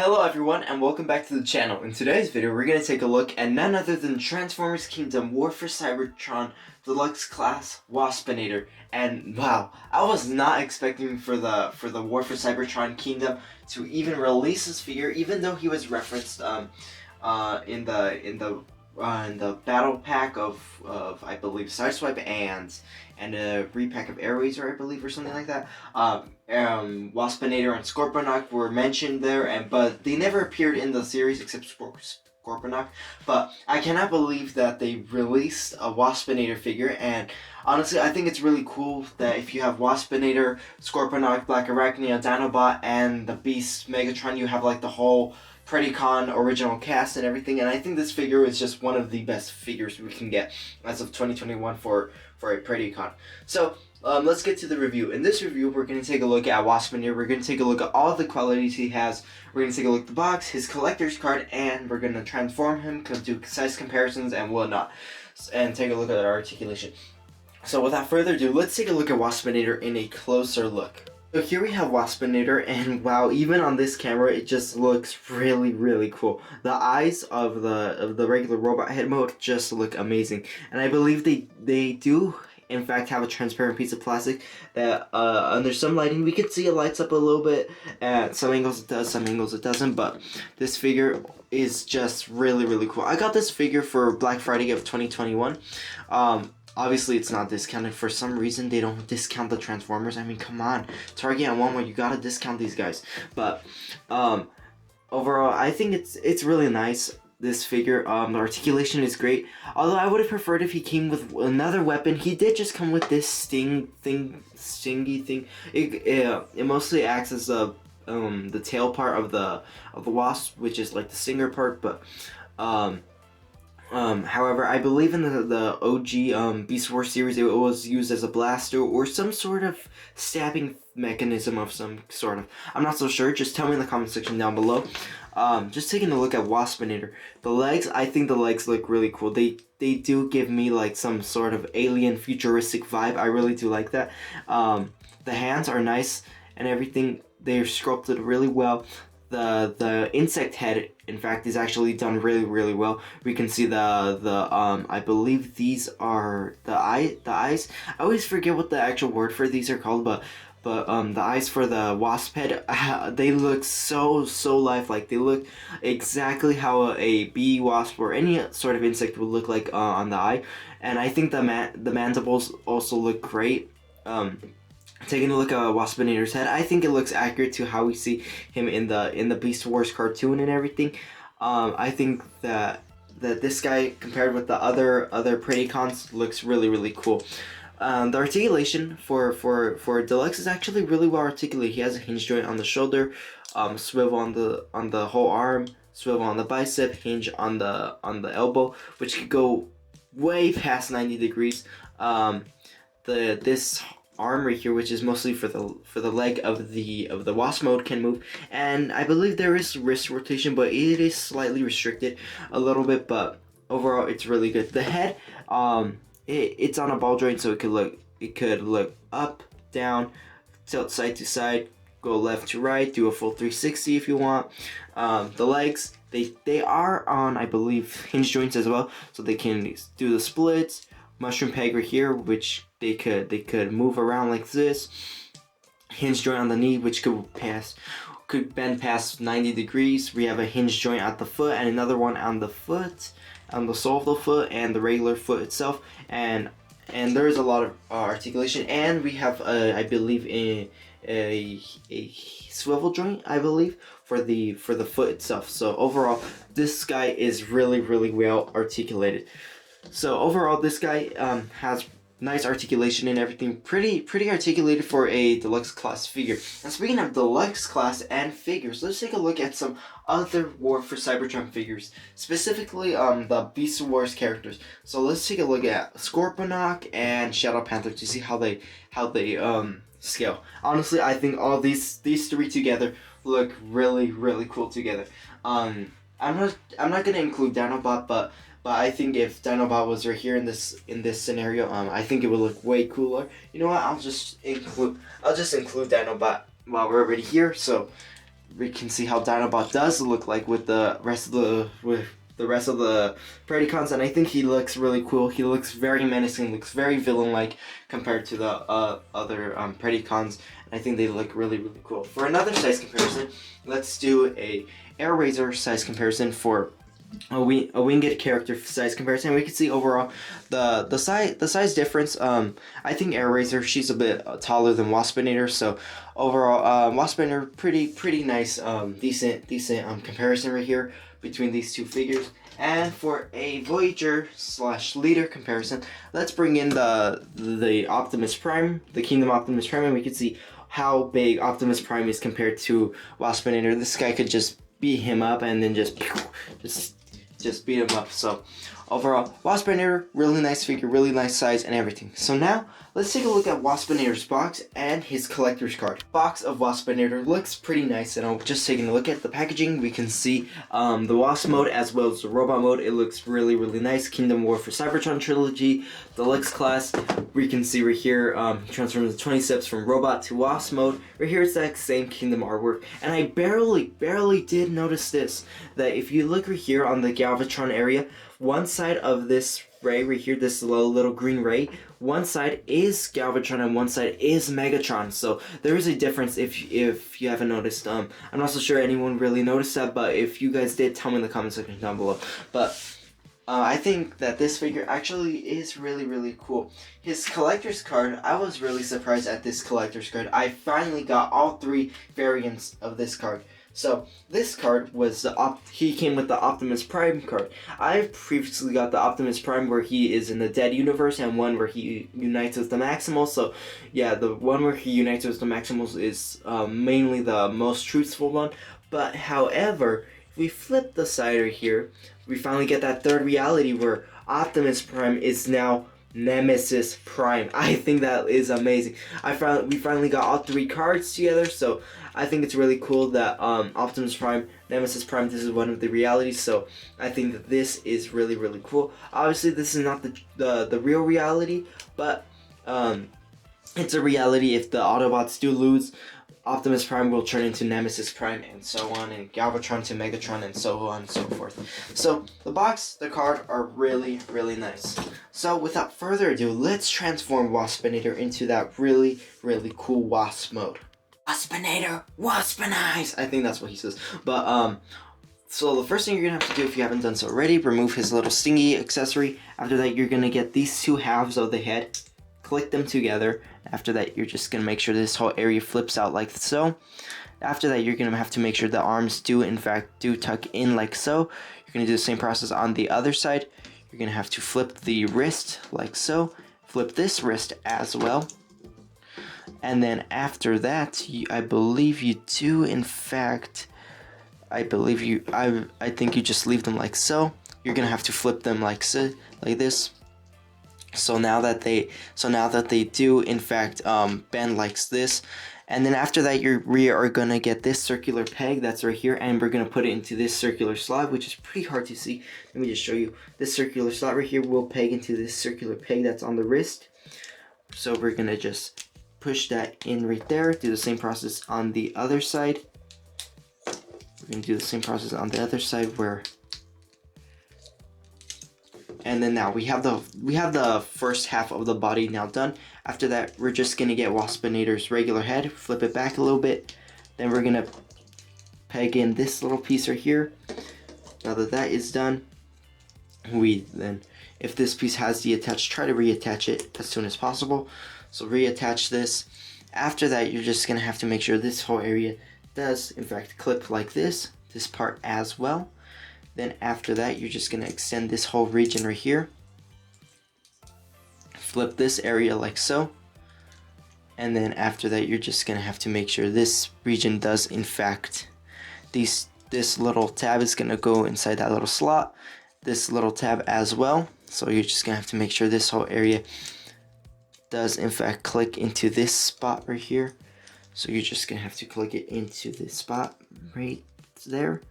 Hello everyone and welcome back to the channel. In today's video we're going to take a look at none other than Transformers Kingdom War for Cybertron Deluxe Class Waspinator. And wow, I was not expecting for the War for Cybertron Kingdom to even release this figure, even though he was referenced in the battle pack of I believe Sideswipe and a repack of Air Razor, I believe, or something like that. Waspinator and Scorponok were mentioned there, but they never appeared in the series except Scorponok. But I cannot believe that they released a Waspinator figure, and honestly, I think it's really cool that if you have Waspinator, Scorponok, Black Arachnia, Dinobot, and the Beast Megatron, you have like the whole Predacon original cast and everything. And I think this figure is just one of the best figures we can get as of 2021 for a Predacon. So let's get to the review. In this review, we're going to take a look at Waspinator. We're going to take a look at all the qualities he has. We're going to take a look at the box, his collector's card, and we're going to transform him, do size comparisons and whatnot, and take a look at our articulation. So without further ado, let's take a look at Waspinator in a closer look. So here we have Waspinator, and wow, even on this camera, it just looks really cool. The eyes of the regular robot head mode just look amazing, and I believe they do in fact have a transparent piece of plastic that under some lighting we can see it lights up a little bit. At some angles it does, some angles it doesn't, but this figure is just really cool. I got this figure for Black Friday of 2021. Obviously, it's not discounted. For some reason, they don't discount the Transformers. I mean, come on. Target and Walmart, you gotta discount these guys. But, overall, I think it's really nice, this figure. The articulation is great. Although, I would have preferred if he came with another weapon. He did just come with this stingy thing. It mostly acts as the tail part of the Wasp, which is like the stinger part, but, however, I believe in the OG Beast Wars series, it was used as a blaster or some sort of stabbing mechanism of some sort of. I'm not so sure. Just tell me in the comment section down below. Just taking a look at Waspinator. The legs, I think the legs look really cool. They do give me like some sort of alien futuristic vibe. I really do like that. The hands are nice and everything. They're sculpted really well. The insect head, in fact, is actually done really well. We can see I believe these are the eyes. I always forget what the actual word for these are called, but the eyes for the wasp head, they look so lifelike. They look exactly how a bee, wasp, or any sort of insect would look like on the eye. And I think the mandibles also look great. Taking a look at Waspinator's head, I think it looks accurate to how we see him in the Beast Wars cartoon and everything. I think that this guy, compared with the other Predacons, looks really cool. The articulation for Deluxe is actually really well articulated. He has a hinge joint on the shoulder, swivel on the whole arm, swivel on the bicep, hinge on the elbow, which could go way past 90 degrees. This arm right here, which is mostly for the leg of the Wasp mode, can move, and I believe there is wrist rotation, but it is slightly restricted a little bit. But overall, it's really good. The head, it's on a ball joint, so it could look up, down, tilt side to side, go left to right, do a full 360 if you want. The legs, they are on, I believe, hinge joints as well, so they can do the splits. Mushroom peg right here, which they could move around like this. Hinge joint on the knee, which could bend past 90 degrees. We have a hinge joint at the foot and another one on the foot, on the sole of the foot and the regular foot itself. And there is a lot of articulation. And we have I believe a swivel joint, I believe, for the foot itself. So overall, this guy is really well articulated. So overall, this guy has nice articulation and everything. Pretty articulated for a Deluxe class figure. And speaking of Deluxe class and figures, let's take a look at some other War for Cybertron figures. Specifically, the Beast Wars characters. So let's take a look at Scorponok and Shadow Panther to see how they scale. Honestly, I think all these three together look really cool together. I'm not gonna include Dinobot, but I think if Dinobot was right here in this scenario, I think it would look way cooler. You know what? I'll just include Dinobot while we're already here. So we can see how Dinobot does look like with the rest of the Predacons, and I think he looks really cool. He looks very menacing, looks very villain-like compared to the other Predacons, and I think they look really cool. For another size comparison, let's do a Air Razor size comparison for a winged character size comparison. We can see overall the size difference. I think Air Razor, she's a bit taller than Waspinator, so overall Waspinator pretty nice, decent comparison right here between these two figures. And for a Voyager / Leader comparison, let's bring in the Optimus Prime, the Kingdom Optimus Prime, and we can see how big Optimus Prime is compared to Waspinator. This guy could just beat him up and then just beat him up. So overall, Waspinator, really nice figure, really nice size and everything. So now let's take a look at Waspinator's box and his collector's card. Box of Waspinator looks pretty nice, and I'm just taking a look at the packaging. We can see the Wasp mode as well as the robot mode. It looks really nice. Kingdom War for Cybertron trilogy, Deluxe class. We can see right here transforms the 20 steps from robot to Wasp mode. Right here it's that same Kingdom artwork, and I barely did notice this, that if you look right here on the Galvatron area, one side of this ray right here, this little green ray, one side is Galvatron and one side is Megatron. So there is a difference if you haven't noticed. I'm not so sure anyone really noticed that, but if you guys did, tell me in the comment section down below. But I think that this figure actually is really cool. His collector's card, I was really surprised at this collector's card. I finally got all 3 variants of this card. So this card was he came with the Optimus Prime card. I've previously got the Optimus Prime where he is in the Dead universe, and one where he unites with the Maximals. So yeah, the one where he unites with the Maximals is mainly the most truthful one. But however, if we flip the side right here, we finally get that third reality where Optimus Prime is now Nemesis Prime. I think that is amazing. We finally got all 3 cards together, so I think it's really cool that Optimus Prime, Nemesis Prime, this is one of the realities, so I think that this is really cool. Obviously this is not the real reality, but it's a reality. If the Autobots do lose, Optimus Prime will turn into Nemesis Prime, and so on, and Galvatron to Megatron, and so on and so forth. So the box, the card are really nice. So without further ado, let's transform Waspinator into that really cool Wasp mode. Waspinator, Waspinize! I think that's what he says. But so the first thing you're gonna have to do, if you haven't done so already, remove his little stingy accessory. After that, you're gonna get these 2 halves of the head, click them together. After that, you're just gonna make sure this whole area flips out like so. After that, you're gonna have to make sure the arms do tuck in like so. You're gonna do the same process on the other side. You're gonna have to flip the wrist like so. Flip this wrist as well. And then after that, I believe you do, in fact, I think you just leave them like so. You're gonna have to flip them like so, like this. So now that they do, in fact, bend like this. And then after that, we are gonna get this circular peg that's right here, and we're gonna put it into this circular slot, which is pretty hard to see. Let me just show you. This circular slot right here will peg into this circular peg that's on the wrist. So we're gonna just push that in right there. Do the same process on the other side. We're gonna do the same process on the other side and then now we have the first half of the body now done. After that, we're just gonna get Waspinator's regular head, flip it back a little bit. Then we're gonna peg in this little piece right here. Now that is done, if this piece has deattached, try to reattach it as soon as possible. So reattach this. After that, you're just gonna have to make sure this whole area does in fact clip like this part as well. Then after that, you're just gonna extend this whole region right here. Flip this area like so. And then after that, you're just gonna have to make sure this region does in fact, this little tab is gonna go inside that little slot. This little tab as well. So you're just gonna have to make sure this whole area does in fact click into this spot right here. So you're just gonna have to click it into this spot right there.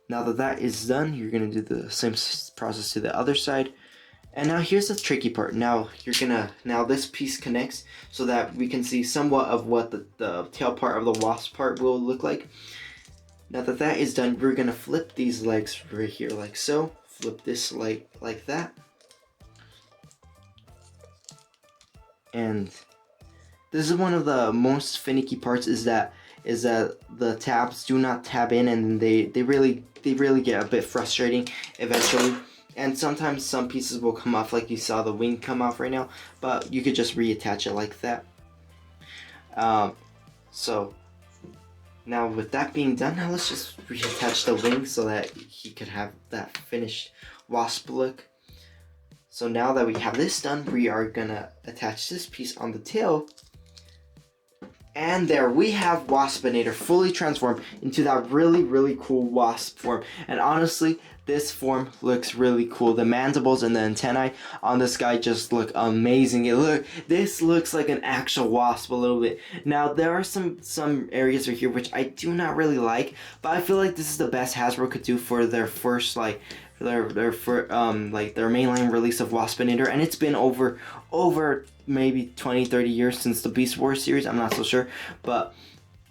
Now that is done, you're gonna do the same process to the other side. And now here's the tricky part. Now this piece connects so that we can see somewhat of what the tail part of the wasp part will look like. Now that that is done, we're gonna flip these legs right here like so. Flip this leg like that. And this is one of the most finicky parts, is that the tabs do not tab in, and they really get a bit frustrating eventually. And sometimes some pieces will come off, like you saw the wing come off right now, but you could just reattach it like that. So now with that being done, now let's just reattach the wing so that he could have that finished Wasp look. So now that we have this done, we are gonna attach this piece on the tail. And there we have Waspinator fully transformed into that really cool wasp form. And honestly, this form looks really cool. The mandibles and the antennae on this guy just look amazing. This looks like an actual wasp a little bit. Now there are some areas right here which I do not really like, but I feel like this is the best Hasbro could do for their first their mainline release of Waspinator, and it's been over maybe 20-30 years since the Beast Wars series. I'm not so sure, but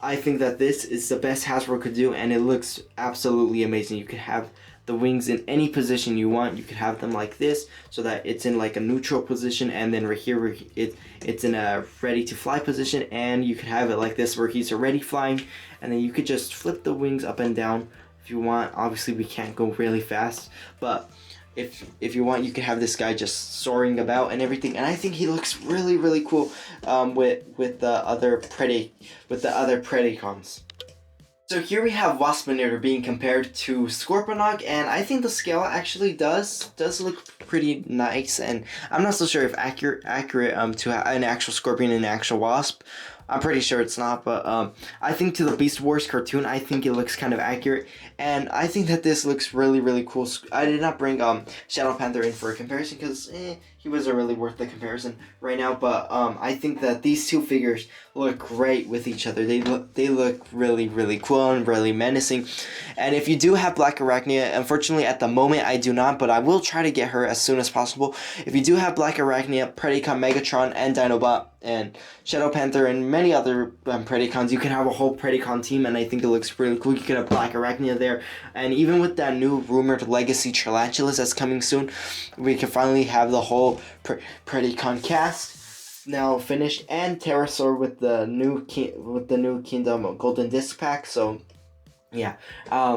I think that this is the best Hasbro could do, and it looks absolutely amazing. You could have the wings in any position you want. You could have them like this, so that it's in like a neutral position, and then right here it's in a ready to fly position, and you could have it like this where he's already flying, and then you could just flip the wings up and down if you want. Obviously we can't go really fast, but if you want, you could have this guy just soaring about and everything, and I think he looks really cool with the other Predacons. So here we have Waspinator being compared to Scorponok, and I think the scale actually does look pretty nice, and I'm not so sure if accurate to an actual Scorpion and an actual Wasp. I'm pretty sure it's not, but I think to the Beast Wars cartoon, I think it looks kind of accurate, and I think that this looks really cool. I did not bring Shadow Panther in for a comparison because he wasn't really worth the comparison right now, but I think that these two figures look great with each other. They look really cool and really menacing. And if you do have Black Arachnia, unfortunately at the moment I do not, but I will try to get her as soon as possible. If you do have Black Arachnia, Predacon, Megatron, and Dinobot, and Shadow Panther, and many other Predacons, you can have a whole Predacon team, and I think it looks really cool. You could have Black Arachnia there, and even with that new rumored Legacy Tarantulas that's coming soon, we can finally have the whole Predacon cast now finished, and Pterosaur with the new Kingdom Golden Disc pack. So yeah,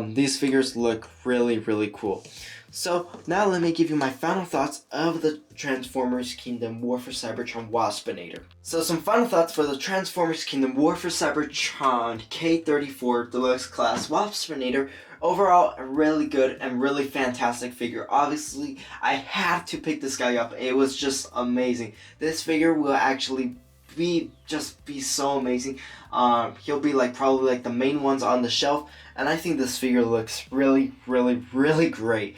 these figures look really cool. So now let me give you my final thoughts of the Transformers Kingdom War for Cybertron Waspinator. So some final thoughts for the Transformers Kingdom War for Cybertron K34 Deluxe Class Waspinator. Overall, a really good and really fantastic figure. Obviously, I had to pick this guy up. It was just amazing. This figure will actually be so amazing. He'll be probably the main ones on the shelf, and I think this figure looks really great.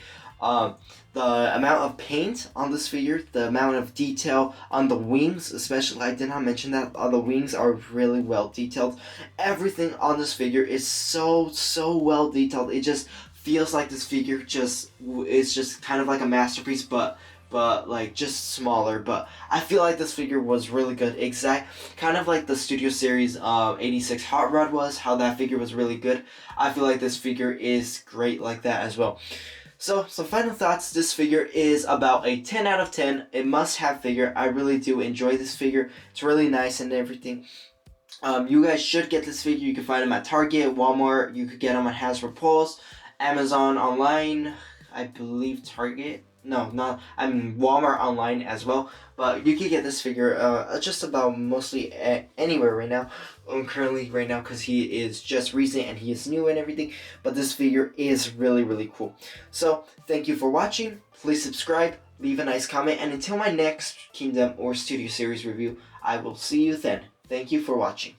The amount of paint on this figure, the amount of detail on the wings, especially, I did not mention that the wings are really well detailed. Everything on this figure is so well detailed. It just feels like this figure is just kind of like a masterpiece, but just smaller. But I feel like this figure was really good, kind of like the Studio Series 86 Hot Rod was, how that figure was really good. I feel like this figure is great like that as well. So, some final thoughts. This figure is about a 10 out of 10. A must-have figure. I really do enjoy this figure. It's really nice and everything. You guys should get this figure. You can find them at Target, Walmart. You could get them on Hasbro Pulse, Amazon online, I believe Target. No, not. I mean Walmart online as well. But you can get this figure just about mostly anywhere right now. Currently right now, because he is just recent and he is new and everything. But this figure is really cool. So thank you for watching. Please subscribe, leave a nice comment, and until my next Kingdom or Studio Series review, I will see you then. Thank you for watching.